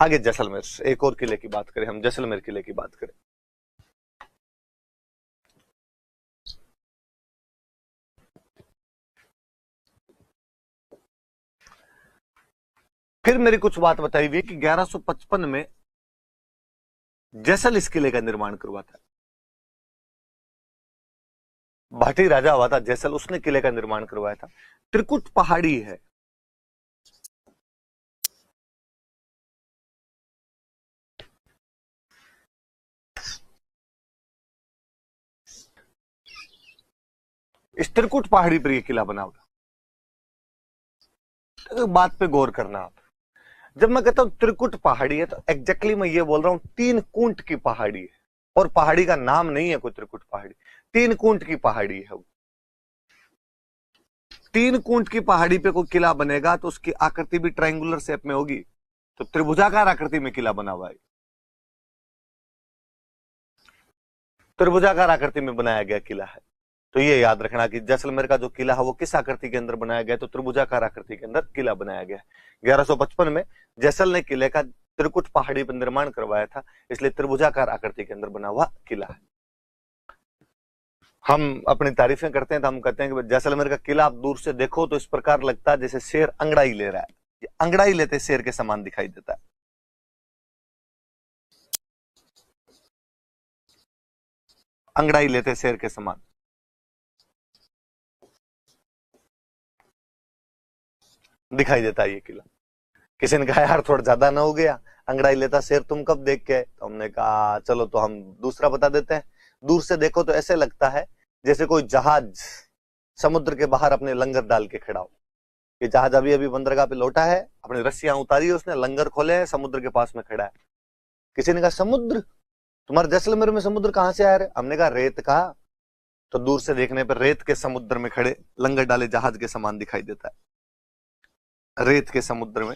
आगे जैसलमेर, एक और किले की बात करें हम, जैसलमेर किले की बात करें। फिर मेरी कुछ बात बताई हुई कि 1155 में जैसल इस किले का निर्माण करवा था। भाटी राजा हुआ था जैसल, उसने किले का निर्माण करवाया था। त्रिकुट पहाड़ी है, इस त्रिकुट पहाड़ी पर यह किला बना हुआ। तो बात पे गौर करना आप, जब मैं कहता हूं त्रिकुट पहाड़ी है तो एग्जैक्टली मैं ये बोल रहा हूं तीन कूंट की पहाड़ी है, और पहाड़ी का नाम नहीं है कोई त्रिकुट पहाड़ी, तीन कूंट की पहाड़ी है वो। तीन कूंट की पहाड़ी पे कोई किला बनेगा तो उसकी आकृति भी ट्रायंगुलर शेप में होगी, तो त्रिभुजाकार आकृति में किला बना हुआ है, त्रिभुजाकार आकृति में बनाया गया किला है। तो ये याद रखना कि जैसलमेर का जो किला है वो किस आकृति के अंदर बनाया गया, तो त्रिभुजाकार आकृति के अंदर किला बनाया गया। 1155 में जैसल ने किले का त्रिकुट पहाड़ी पर निर्माण करवाया था, इसलिए त्रिभुजाकार आकृति के अंदर बना हुआ किला है। हम अपनी तारीफें करते हैं तो हम कहते हैं कि जैसलमेर का किला आप दूर से देखो तो इस प्रकार लगता है जैसे शेर अंगड़ाई ले रहा है, ये अंगड़ाई लेते शेर के समान दिखाई देता है। अंगड़ाई लेते शेर के समान दिखाई देता है ये किला। किसी ने कहा यार थोड़ा ज्यादा ना हो गया, अंगड़ाई लेता शेर तुम कब देख के आए? तो हमने कहा चलो तो हम दूसरा बता देते हैं। दूर से देखो तो ऐसे लगता है जैसे कोई जहाज समुद्र के बाहर अपने लंगर डाल के खड़ा हो। ये जहाज अभी अभी बंदरगाह पे लौटा है, अपनी रस्सियां उतारी है उसने, लंगर खोले हैं, समुद्र के पास में खड़ा है। किसी ने कहा समुद्र, तुम्हारे जैसलमेर में समुद्र कहां से आया? हमने कहा रेत का। तो दूर से देखने पर रेत के समुद्र में खड़े लंगर डाले जहाज के समान दिखाई देता है, रेत के समुद्र में।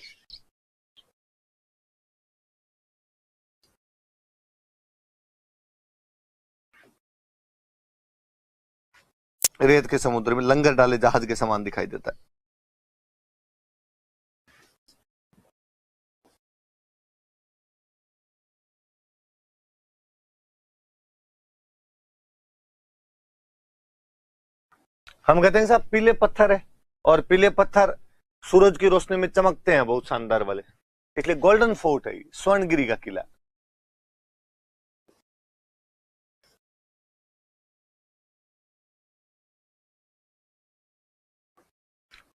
रेत के समुद्र में लंगर डाले जहाज के समान दिखाई देता है। हम कहते हैं साहब पीले पत्थर है, और पीले पत्थर सूरज की रोशनी में चमकते हैं बहुत शानदार वाले, इसलिए गोल्डन फोर्ट है, स्वर्णगिरी का किला।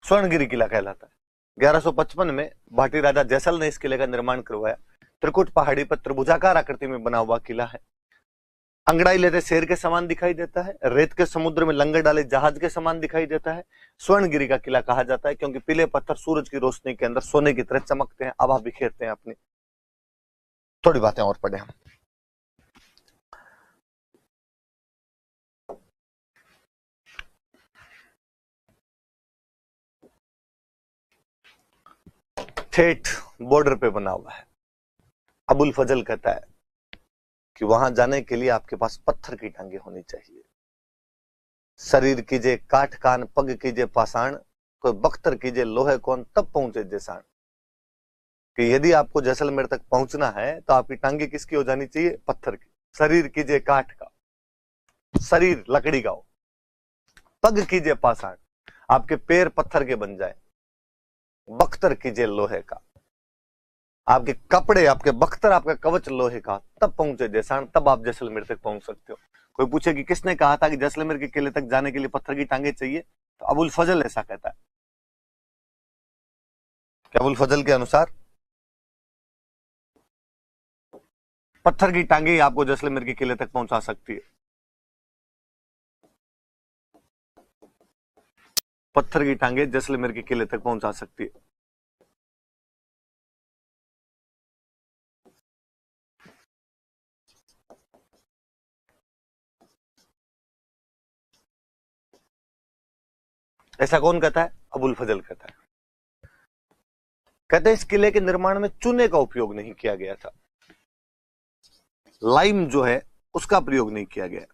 स्वर्णगिरी किला कहलाता है। 1155 में भाटी राजा जैसल ने इस किले का निर्माण करवाया। त्रिकुट पहाड़ी पर त्रिभुजाकार आकृति में बना हुआ किला है। अंगड़ाई लेते शेर के समान दिखाई देता है, रेत के समुद्र में लंगर डाले जहाज के समान दिखाई देता है। स्वर्णगिरी का किला कहा जाता है क्योंकि पीले पत्थर सूरज की रोशनी के अंदर सोने की तरह चमकते हैं, आभा बिखेरते हैं अपनी। थोड़ी बातें और पढ़े हम। ठेठ बॉर्डर पे बना हुआ है। अबुल फजल कहता है कि वहां जाने के लिए आपके पास पत्थर की टांगे होनी चाहिए। शरीर कीजिए काठ कान, पग कीजिए पाषाण, कोई बख्तर कीजिए लोहे कौन, तब पहुंचे जैसान। कि यदि आपको जैसलमेर तक पहुंचना है तो आपकी टांगे किसकी हो जानी चाहिए? पत्थर की। शरीर कीजिए काठ का, शरीर लकड़ी का हो। पग कीजिए पाषाण, आपके पैर पत्थर के बन जाए। बख्तर कीजिए लोहे का, आपके कपड़े, आपके बख्तर, आपका कवच लोहे का, तब पहुंचे जैसान, तब आप जैसलमेर तक पहुंच सकते हो। कोई पूछे कि किसने कहा था कि जैसलमेर के किले तक जाने के लिए पत्थर की टांगे चाहिए, तो अबुल फजल ऐसा कहता है। कि अबुल फजल के अनुसार पत्थर की टांगे ही आपको जैसलमेर के किले तक पहुंचा सकती है। पत्थर की टांगे जैसलमेर के किले तक पहुंचा सकती है। ऐसा कौन कहता है? अबुल फजल कहता है। कहते हैं इस किले के निर्माण में चूने का उपयोग नहीं किया गया था, लाइम जो है उसका प्रयोग नहीं किया गया।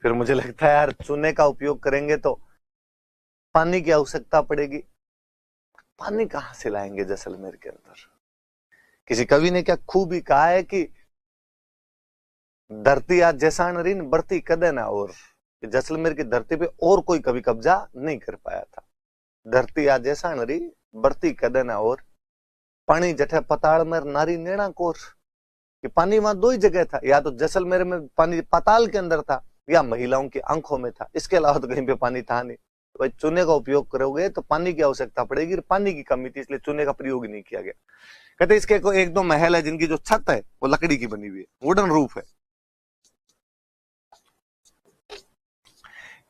फिर मुझे लगता है यार चूने का उपयोग करेंगे तो पानी की आवश्यकता पड़ेगी। पानी कहां से लाएंगे जैसलमेर के अंदर? किसी कवि ने क्या खूब ही कहा है कि धरती आज जैसा नरीन बढ़ती कदे ना, और जैसलमेर की धरती पे और कोई कभी कब्जा नहीं कर पाया था। धरती आज जैसा नरी बढ़ती कदे ना, और पानी जठे पताल में नारी नेणा कोर। कि पानी वहां दो ही जगह था, या तो जैसलमेर में पानी पाताल के अंदर था, या महिलाओं की आंखों में था। इसके अलावा तो कहीं पे पानी था नहीं। तो भाई चूने का उपयोग करोगे तो पानी की आवश्यकता पड़ेगी, पानी की कमी थी, इसलिए चूने का प्रयोग नहीं किया गया। कहते इसके एक दो महल है जिनकी जो छत है वो लकड़ी की बनी हुई है, वुडन रूफ है।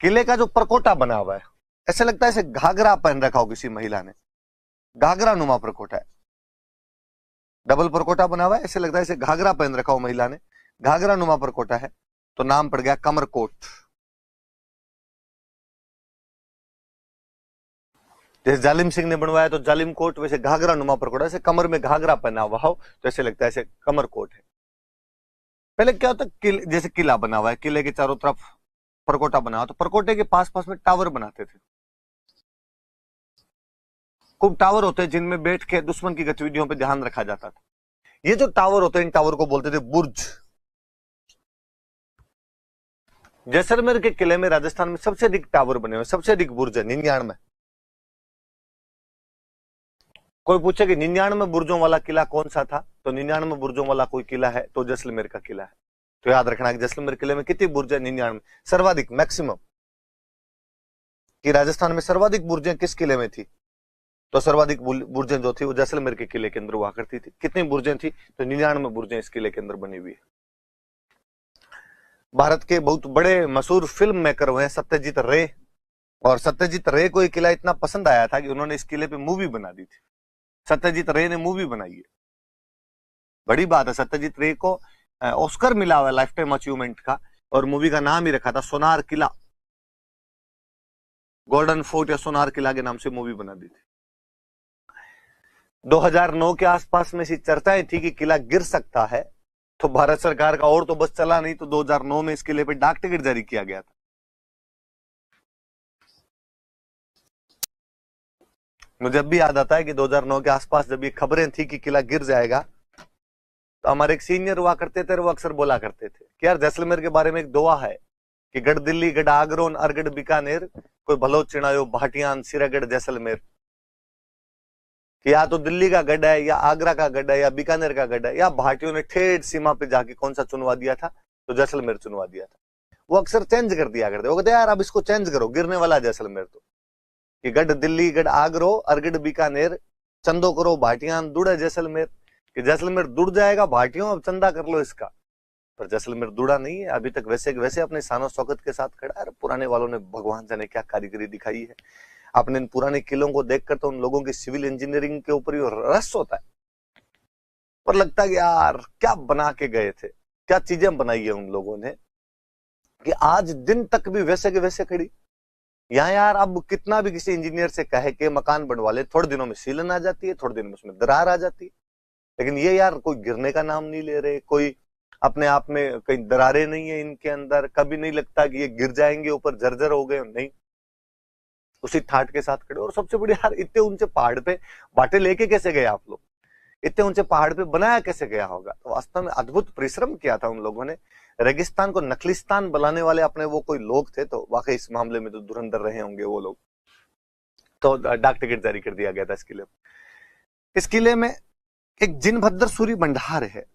किले का जो परकोटा बना हुआ है, ऐसे लगता है ऐसे घाघरा पहन रखा हो किसी महिला ने, घाघरा नुमा परकोटा है, डबल परकोटा बना हुआ है, ऐसे लगता है ऐसे घाघरा पहन रखा हो महिला ने, घाघरा नुमा परकोटा है, तो नाम पड़ गया कमरकोट। जैसे जालिम सिंह ने बनवाया तो जालिम कोट, वैसे घाघरा नुमा परकोटा, ऐसे कमर में घाघरा पहना हुआ हो तो ऐसे लगता है ऐसे कमरकोट है। पहले क्या होता है, जैसे किला बना हुआ है, किले के चारों तरफ परकोटा बना हुआ, तो परकोटे के पास पास में टावर बनाते थे। खूब टावर होते हैं जिनमें बैठ के दुश्मन की गतिविधियों पर ध्यान रखा जाता था। ये जो टावर होते हैं, इन टावर को बोलते थे बुर्ज। जैसलमेर के किले में राजस्थान में सबसे अधिक टावर बने हुए, सबसे अधिक बुर्ज है 99। कोई पूछे कि 99 बुर्जों वाला किला कौन सा था, तो 99 बुर्जों वाला कोई किला है तो जैसलमेर का किला है। तो याद रखना कि जैसलमेर किले में कितनी बुर्ज है? 99, सर्वाधिक, मैक्सिमम। कि राजस्थान में सर्वाधिक बुर्जें किस किले में थी, तो सर्वाधिक बुर्जें जो थी वो जैसलमेर के किले के अंदर हुआ करती थी। कितनी बुर्जें थी? तो 99 बुर्जें इस किले के अंदर बनी हुई है। भारत के बहुत बड़े मशहूर फिल्म मेकर हुए हैं सत्यजीत रे, और सत्यजीत रे को ये किला इतना पसंद आया था कि उन्होंने इस किले पे मूवी बना दी थी। सत्यजीत रे ने मूवी बनाई है, बड़ी बात है। सत्यजीत रे को ऑस्कर मिला हुआ लाइफ टाइम अचीवमेंट का, और मूवी का नाम ही रखा था सोनार किला, गोल्डन फोर्ट या सोनार किला के नाम से मूवी बना दी थी। 2009 के आसपास में ऐसी चर्चाएं थी कि किला गिर सकता है, तो भारत सरकार का और तो बस चला नहीं, तो 2009 में इस किले पे डाक टिकट जारी किया गया था। मुझे अब भी याद आता है कि 2009 के आसपास जब ये खबरें थी कि किला गिर जाएगा, तो हमारे एक सीनियर हुआ करते थे, वो अक्सर बोला करते थे कि यार जैसलमेर के बारे में एक दुआ है कि गढ़ दिल्ली, गढ़ आगरोन, अरगढ़ बीकानेर, कोई भलो चिणायो भाटियान, सिरागढ़ जैसलमेर। कि या तो दिल्ली का गढ़ है, या आगरा का गढ़ है, या बीकानेर का गढ़ है, या भाटियों ने ठेठ सीमा पे जाके कौन सा चुनवा दिया था, तो जैसलमेर चुनवा दिया था। वो अक्सर चेंज कर दिया करते, वो कहते यार अब इसको चेंज करो, गिरने वाला जैसलमेर। तो कि गढ़ दिल्ली, गढ़ आगरो, अरगढ़ बीकानेर, चंदो करो भाटियान, दुड़े जैसलमेर। कि जैसलमेर दुड़ जाएगा, भाटियों अब चंदा कर लो इसका। पर जैसलमेर दुड़ा नहीं है अभी तक, वैसे वैसे अपने शान और शौकत के साथ खड़ा है। पुराने वालों ने भगवान जाने क्या कारीगरी दिखाई है। आपने इन पुराने किलों को देखकर तो उन लोगों की सिविल इंजीनियरिंग के ऊपर ही रस होता है, पर लगता है कि यार क्या बना के गए थे, क्या चीजें बनाई है उन लोगों ने, कि आज दिन तक भी वैसे के वैसे खड़ी। यहाँ यार अब कितना भी किसी इंजीनियर से कहे कि मकान बनवा ले, थोड़े दिनों में सीलन आ जाती है, थोड़े दिनों में उसमें दरार आ जाती है। लेकिन ये यार कोई गिरने का नाम नहीं ले रहे, कोई अपने आप में कहीं दरारें नहीं है इनके अंदर, कभी नहीं लगता कि ये गिर जाएंगे, ऊपर जर्जर हो गए, नहीं, उसी ठाट के साथ खड़े। और सबसे बड़ी यार, इतने ऊंचे पहाड़ पे बाटे लेके कैसे गए आप लोग? इतने ऊंचे पहाड़ पे बनाया कैसे गया होगा? तो वास्तव में अद्भुत परिश्रम किया था उन लोगों ने। रेगिस्तान को नकलिस्तान बनाने वाले अपने वो कोई लोग थे, तो वाकई इस मामले में तो धुरंधर रहे होंगे वो लोग। तो डाक टिकट जारी कर दिया गया था इस किले में। इस किले में एक जिनभद्र सूरी भंडार है।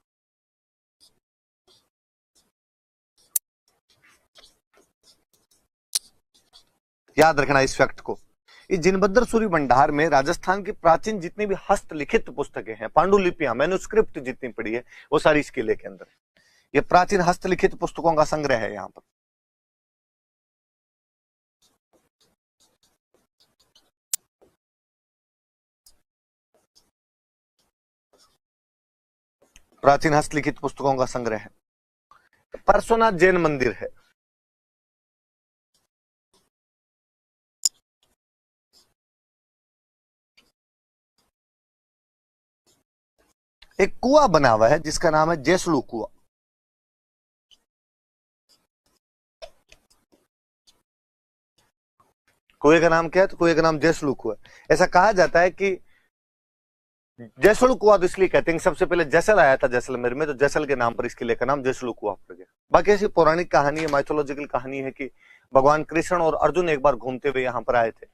याद रखना इस फैक्ट को। इस जिनभद्र सूरी भंडार में राजस्थान की प्राचीन जितनी भी हस्तलिखित पुस्तकें हैं, पांडुलिपियां, मैन्युस्क्रिप्ट जितनी पड़ी है, वो सारी इस किले के अंदर है। ये प्राचीन हस्तलिखित पुस्तकों का संग्रह है यहां पर। प्राचीन हस्तलिखित पुस्तकों का संग्रह है। परसोनाथ जैन मंदिर है। एक कुआं बना हुआ है जिसका नाम है जैसलू कुआं। कुएं का नाम क्या है? तो कुएं का नाम जयसलू कुआं। ऐसा कहा जाता है कि जयसलू कुआं तो इसलिए कहते हैं कि सबसे पहले जैसल आया था जैसलमेर में, तो जैसल के नाम पर इस किले का नाम जयसलू कुआं पड़ गया। बाकी ऐसी पौराणिक कहानी है, माइथोलॉजिकल कहानी है कि भगवान कृष्ण और अर्जुन एक बार घूमते हुए यहाँ पर आए थे,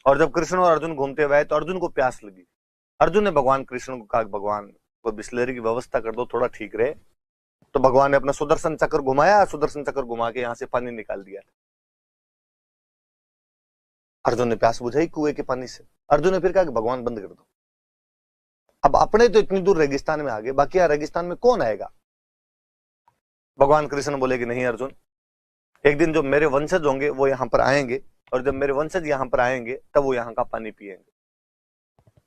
और जब कृष्ण और अर्जुन घूमते हुए आए तो अर्जुन को प्यास लगी। अर्जुन ने भगवान कृष्ण को कहा, भगवान को बिस्लरी की व्यवस्था कर दो, थोड़ा ठीक रहे। तो भगवान ने अपना सुदर्शन चक्र घुमाया, सुदर्शन चक्र घुमा के यहां से पानी निकाल दिया। अर्जुन ने प्यास बुझाई कुएं के पानी से। अर्जुन ने फिर कहा कि भगवान बंद कर दो। अब अपने तो इतनी दूर रेगिस्तान में आ गए, बाकी यहाँ रेगिस्तान में कौन आएगा? भगवान कृष्ण बोले कि नहीं अर्जुन, एक दिन जो मेरे वंशज होंगे वो यहाँ पर आएंगे, और जब मेरे वंशज यहाँ पर आएंगे तब वो यहाँ का पानी पिएंगे।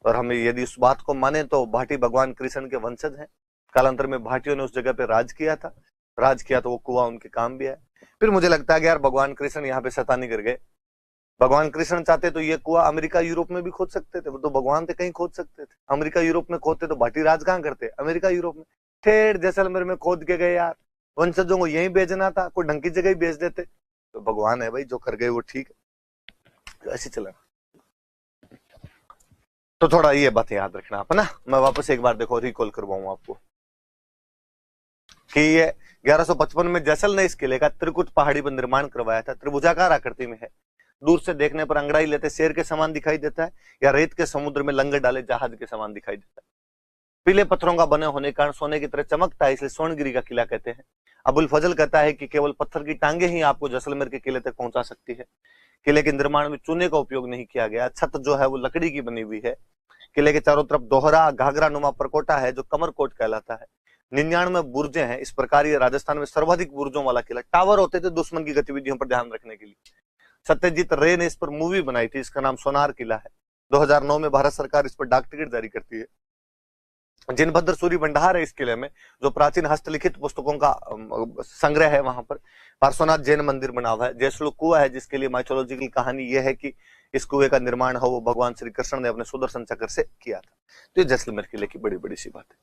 और हमें यदि उस बात को माने तो भाटी भगवान कृष्ण के वंशज हैं। कालांतर में भाटियों ने उस जगह पे राज किया था, राज किया तो वो कुआं उनके काम भी है। फिर मुझे लगता है कि यार भगवान कृष्ण यहाँ पे शैतानी कर गए। भगवान कृष्ण चाहते तो ये कुआं अमेरिका यूरोप में भी खोद सकते थे, तो भगवान थे कहीं खोद सकते थे। अमेरिका यूरोप में खोदते तो भाटी राज कहाँ करते? अमेरिका यूरोप में। ठेठ जैसलमेर में खोद के गए यार, वंशजों को यहीं भेजना था, कोई ढंग की जगह ही भेज देते। तो भगवान है भाई, जो कर गए वो ठीक है, ऐसे चला। तो थोड़ा ये बात याद रखना आप ना। मैं वापस एक बार देखो रिकॉल करवाऊं आपको कि ये 1155 में जैसल ने इस किले का त्रिकुट पहाड़ी पर निर्माण करवाया था। त्रिभुजाकार आकृति में है, दूर से देखने पर अंगड़ाई लेते शेर के समान दिखाई देता है, या रेत के समुद्र में लंगर डाले जहाज के समान दिखाई देता है। पीले पत्थरों का बने होने के कारण सोने की तरह चमकता है, इसलिए स्वर्णगिरी का किला कहते हैं। अबुल फजल कहता है कि केवल पत्थर की टांगे ही आपको जैसलमेर के किले तक पहुंचा सकती है। किले के निर्माण में चूने का उपयोग नहीं किया गया, छत जो है वो लकड़ी की बनी हुई है। किले के चारों तरफ दोहरा घाघरा नुमा परकोटा है जो कमरकोट कहलाता है। 99 बुर्जे हैं। इस प्रकार ये राजस्थान में सर्वाधिक बुर्जों वाला किला। टावर होते थे दुश्मन की गतिविधियों पर ध्यान रखने के लिए। सत्यजीत रे ने इस पर मूवी बनाई थी, इसका नाम सोनार किला है। 2009 में भारत सरकार इस पर डाक टिकट जारी करती है। जिनभद्र सूरी भंडार है इस किले में, जो प्राचीन हस्तलिखित पुस्तकों का संग्रह है। वहां पर पार्श्वनाथ जैन मंदिर बना हुआ है। जयसलू कुआं है जिसके लिए माइथोलॉजिकल कहानी यह है कि इस कुएं का निर्माण हो वो भगवान श्री कृष्ण ने अपने सुदर्शन चक्र से किया था। तो ये जैसलमेर किले की बड़ी बड़ी सी बात है।